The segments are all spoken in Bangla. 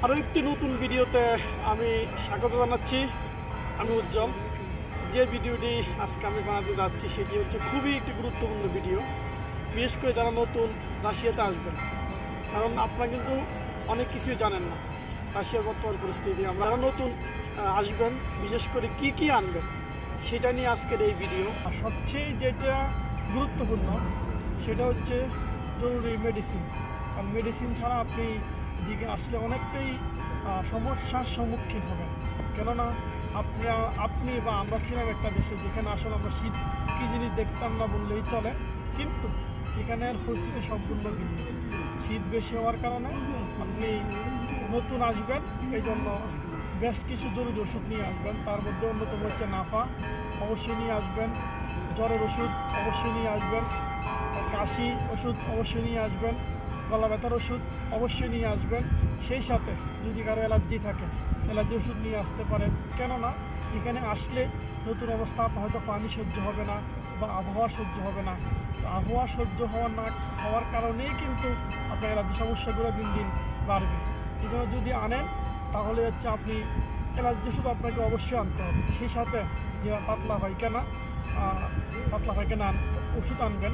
আরও একটি নতুন ভিডিওতে আমি স্বাগত জানাচ্ছি। আমি উজ্জ্বল। যে ভিডিওটি আজকে আমি বানাতে যাচ্ছি সেটি হচ্ছে খুবই একটি গুরুত্বপূর্ণ ভিডিও, বিশেষ করে যারা নতুন রাশিয়াতে আসবেন। কারণ আপনারা কিন্তু অনেক কিছুই জানেন না রাশিয়ার বর্তমান পরিস্থিতি। আপনারা নতুন আসবেন, বিশেষ করে কি কি আনবেন সেটা নিয়ে আজকের এই ভিডিও। আর সবচেয়ে যেটা গুরুত্বপূর্ণ সেটা হচ্ছে জরুরি মেডিসিন। কারণ মেডিসিন ছাড়া আপনি এদিকে আসলে অনেকটাই সমস্যার সম্মুখীন হবেন। কেননা আপনি বা আমরা ছিলাম একটা দেশে যেখানে আসলে আমরা শীত কী জিনিস দেখতাম না বললেই চলে, কিন্তু এখানের পরিস্থিতি সম্পূর্ণ ভিন্ন। শীত বেশি হওয়ার কারণে আপনি নতুন আসবেন, এই জন্য বেশ কিছু জরুরি ওষুধ নিয়ে আসবেন। তার মধ্যে অন্যতম হচ্ছে নাফা অবশ্যই নিয়ে আসবেন, জ্বরের ওষুধ অবশ্যই নিয়ে আসবেন, কাশি ওষুধ অবশ্যই নিয়ে আসবেন, গলা ব্যথার ওষুধ অবশ্যই নিয়ে আসবেন। সেই সাথে যদি কারো অ্যালার্জি থাকে অ্যালার্জি ওষুধ নিয়ে আসতে পারেন। কেননা এখানে আসলে নতুন অবস্থা হয়তো পানি সহ্য হবে না বা আবহাওয়া সহ্য হবে না। তো আবহাওয়া সহ্য হওয়ার কারণেই কিন্তু আপনার অ্যালার্জি সমস্যাগুলো দিন দিন বাড়বে। এই জন্য যদি আনেন তাহলে হচ্ছে আপনি অ্যালার্জি ওষুধ আপনাকে অবশ্যই আনতে হবে। সেই সাথে যে পাতলা পায়খানা ওষুধ আনবেন।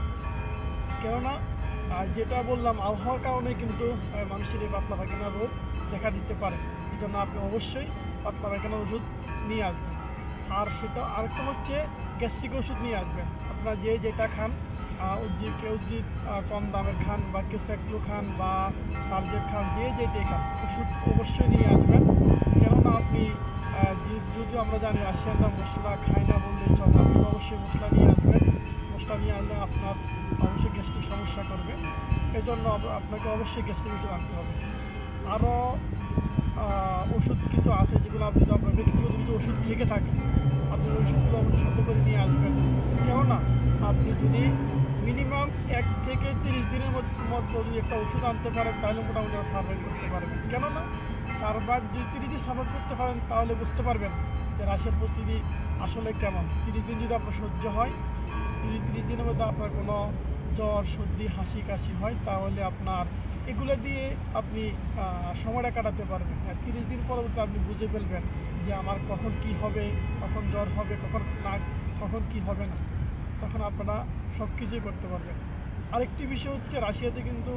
কেননা যেটা বললাম, আবহাওয়ার কারণে কিন্তু মানুষের এই পাতলা পায়খানা রোগ দেখা দিতে পারে। এই জন্য আপনি অবশ্যই পাতলা পায়খানার ওষুধ নিয়ে আসবেন। আর সেটা আরেকটা হচ্ছে গ্যাস্ট্রিক ওষুধ নিয়ে আসবেন। আপনারা যেটা খান, কেউ যদি কম দামের খান বা কেউ স্যাক্লো খান বা সার্জেট খান, যেটাই খান ওষুধ অবশ্যই নিয়ে আসবেন। কেননা আপনি যদি আমরা জানি রাশিয়ানরা মশলা খায় না বললেই চলে, আপনি অবশ্যই মশলা নিয়ে আসবেন। মশলা নিয়ে আনলে আপনার অবশ্যই গ্যাস্ট্রিক সমস্যা করবে। এই জন্য আপনাকে অবশ্যই গ্যাস্ট্রিক ওষুধ আনতে হবে। আরও ওষুধ কিছু আছে যেগুলো আপনি আপনার ব্যক্তিগত কিছু ওষুধ থেকে থাকে, আপনি ওষুধগুলো অবশ্যই সাথে করে নিয়ে আসবেন। কেননা আপনি যদি মিনিমাম 1 থেকে 30 দিনের মধ্যে যদি একটা ওষুধ আনতে পারেন তাহলে মোটামুটি সার্ভাইভ করতে পারবেন। কেননা যদি 30 দিন সার্ভাইভ করতে পারেন তাহলে বুঝতে পারবেন যে রাশিয়ার পরিস্থিতি আসলে কেমন। 30 দিন যদি আপনার সহ্য হয়, যদি 30 দিনের মধ্যে আপনার কোনো জ্বর সর্দি হাসি কাশি হয়, তাহলে আপনার এগুলো দিয়ে আপনি সময়টা কাটাতে পারবেন। আর 30 দিন পরবর্তী আপনি বুঝে ফেলবেন যে আমার কখন কি হবে, কখন জ্বর হবে, কখন কি হবে না। তখন আপনারা সব কিছুই করতে পারবেন। আরেকটি বিষয় হচ্ছে রাশিয়াতে কিন্তু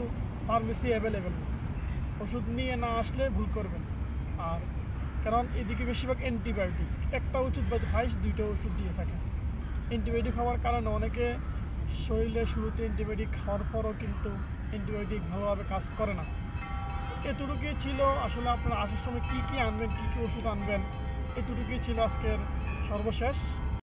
ফার্মেসি অ্যাভেলেবেল না। ওষুধ নিয়ে না আসলে ভুল করবেন। আর কারণ এদিকে বেশিরভাগ অ্যান্টিবায়োটিক, একটা ওষুধ বা হাইস্ট 2টা ওষুধ দিয়ে থাকে। অ্যান্টিবায়োটিক হওয়ার কারণে অনেকে শরীরে শুরুতে অ্যান্টিবায়োটিক খাওয়ার পরও কিন্তু অ্যান্টিবায়োটিক ভালোভাবে কাজ করে না। এতটুকুই ছিল আসলে আপনারা আসার সময় কী কী আনবেন, কী কী ওষুধ আনবেন, এতটুকুই ছিল আজকের সর্বশেষ।